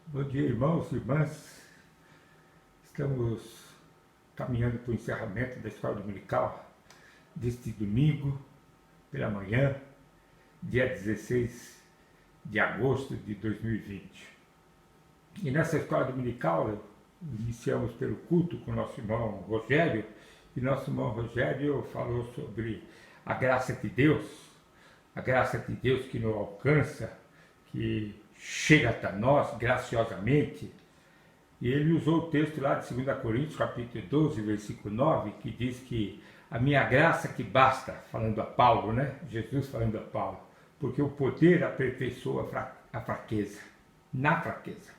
Bom dia, irmãos e irmãs. Estamos caminhando para o encerramento da escola dominical deste domingo, pela manhã, dia 16 de agosto de 2020. E nessa escola dominical, iniciamos pelo culto com nosso irmão Rogério, e nosso irmão Rogério falou sobre a graça de Deus que nos alcança, que chega até nós graciosamente. E ele usou o texto lá de 2 Coríntios, capítulo 12, versículo 9, que diz que a minha graça que basta, falando a Paulo, né? Jesus falando a Paulo, porque o poder aperfeiçoa a fraqueza, na fraqueza.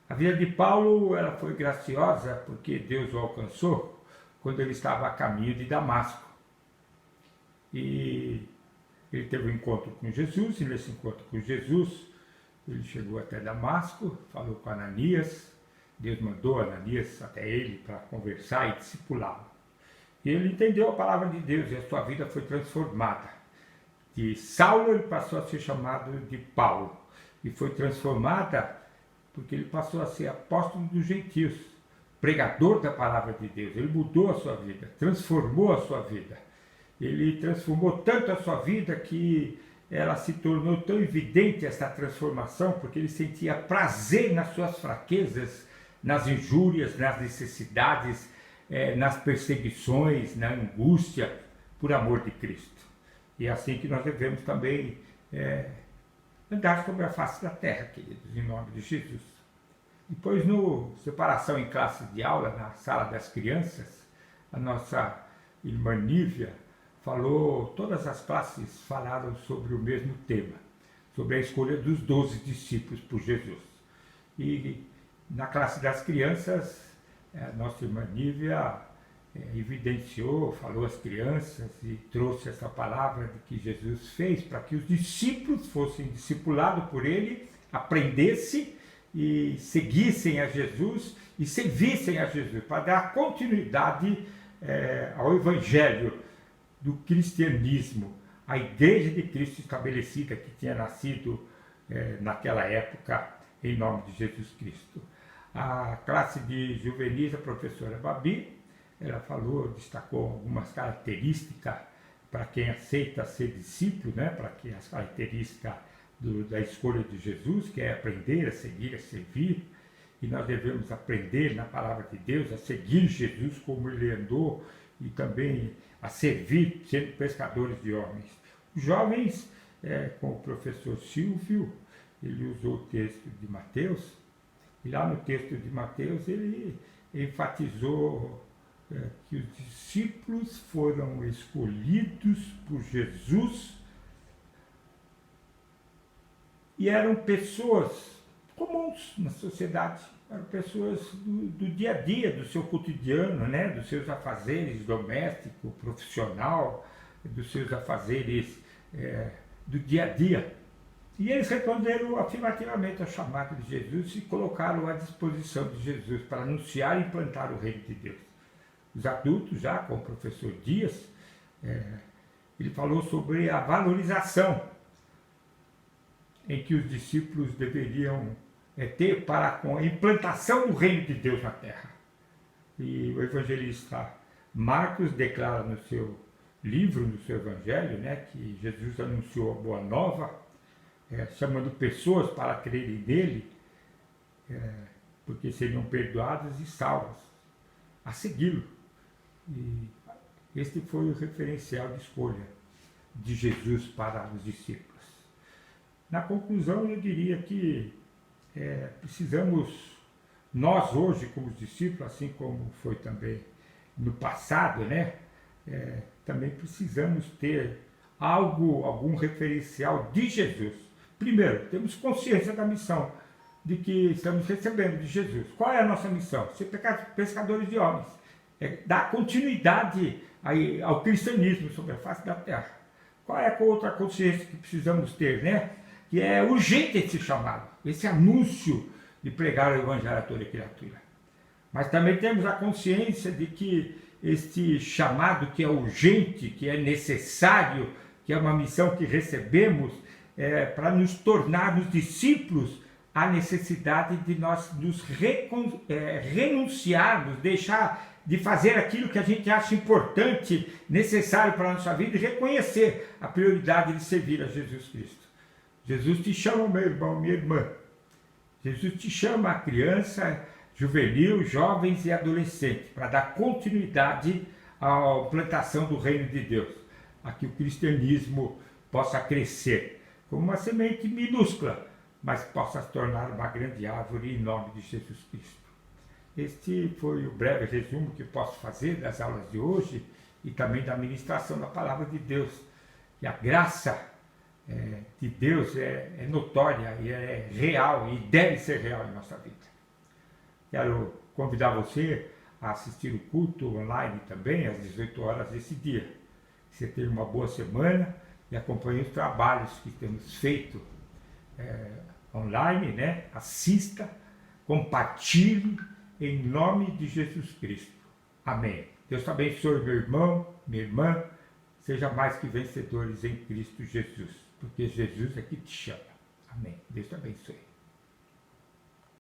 A vida de Paulo, ela foi graciosa porque Deus o alcançou quando ele estava a caminho de Damasco. E ele teve um encontro com Jesus, e nesse encontro com Jesus, ele chegou até Damasco, falou com Ananias, Deus mandou Ananias até ele para conversar e discipulá-lo. E ele entendeu a palavra de Deus e a sua vida foi transformada. De Saulo ele passou a ser chamado de Paulo. E foi transformada porque ele passou a ser apóstolo dos gentios, pregador da palavra de Deus. Ele mudou a sua vida, transformou a sua vida. Ele transformou tanto a sua vida que ela se tornou tão evidente essa transformação, porque ele sentia prazer nas suas fraquezas, nas injúrias, nas necessidades, nas perseguições, na angústia, por amor de Cristo. E é assim que nós devemos também andar sobre a face da terra, queridos, em nome de Jesus. Depois, no separação em classe de aula, na sala das crianças, a nossa irmã Nívia falou, todas as classes falaram sobre o mesmo tema, sobre a escolha dos 12 discípulos por Jesus. E na classe das crianças, a nossa irmã Nívia evidenciou, falou às crianças e trouxe essa palavra de que Jesus fez para que os discípulos fossem discipulados por ele, aprendessem e seguissem a Jesus e servissem a Jesus, para dar continuidade ao Evangelho do cristianismo, a Igreja de Cristo estabelecida, que tinha nascido naquela época, em nome de Jesus Cristo. A classe de juvenis, a professora Babi, ela falou, destacou algumas características para quem aceita ser discípulo, né? Para que as características da escolha de Jesus, que é aprender a seguir, a servir, e nós devemos aprender na palavra de Deus a seguir Jesus como ele andou, e também a servir, sendo pescadores de homens. Os jovens, com o professor Silvio, ele usou o texto de Mateus, e lá no texto de Mateus ele enfatizou que os discípulos foram escolhidos por Jesus e eram pessoas comuns na sociedade, eram pessoas do dia a dia, do seu cotidiano, né? Dos seus afazeres doméstico, profissional, dos seus afazeres do dia a dia. E eles responderam afirmativamente ao chamado de Jesus e colocaram à disposição de Jesus para anunciar e implantar o reino de Deus. Os adultos, já com o professor Dias, ele falou sobre a valorização em que os discípulos deveriam ter para com a implantação do reino de Deus na terra. E o evangelista Marcos declara no seu livro, no seu evangelho, né, que Jesus anunciou a boa nova, chamando pessoas para crerem nele, porque seriam perdoadas e salvas, a segui-lo. E este foi o referencial de escolha de Jesus para os discípulos. Na conclusão, eu diria que precisamos, nós hoje como discípulos, assim como foi também no passado, né, também precisamos ter algum referencial de Jesus. Primeiro, temos consciência da missão de que estamos recebendo de Jesus. Qual é a nossa missão? Ser pescadores de homens. Dar continuidade ao cristianismo sobre a face da terra. Qual é a outra consciência que precisamos ter, né? Que é urgente esse chamado, esse anúncio de pregar o evangelho a toda criatura. Mas também temos a consciência de que este chamado que é urgente, que é necessário, que é uma missão que recebemos para nos tornarmos discípulos a necessidade de nós nos renunciarmos, deixar de fazer aquilo que a gente acha importante, necessário para a nossa vida e reconhecer a prioridade de servir a Jesus Cristo. Jesus te chama, meu irmão, minha irmã. Jesus te chama a criança, juvenil, jovens e adolescentes, para dar continuidade à plantação do reino de Deus, a que o cristianismo possa crescer como uma semente minúscula, mas possa se tornar uma grande árvore em nome de Jesus Cristo. Este foi o breve resumo que posso fazer das aulas de hoje e também da ministração da palavra de Deus. Que a graça de Deus é notória e é real e deve ser real em nossa vida. Quero convidar você a assistir o culto online também às 18 horas desse dia. Que você tenha uma boa semana e acompanhe os trabalhos que temos feito online, né? Assista, compartilhe em nome de Jesus Cristo. Amém. Deus te abençoe, meu irmão, minha irmã. Seja mais que vencedores em Cristo Jesus, porque Jesus é que te chama. Amém. Deus te abençoe.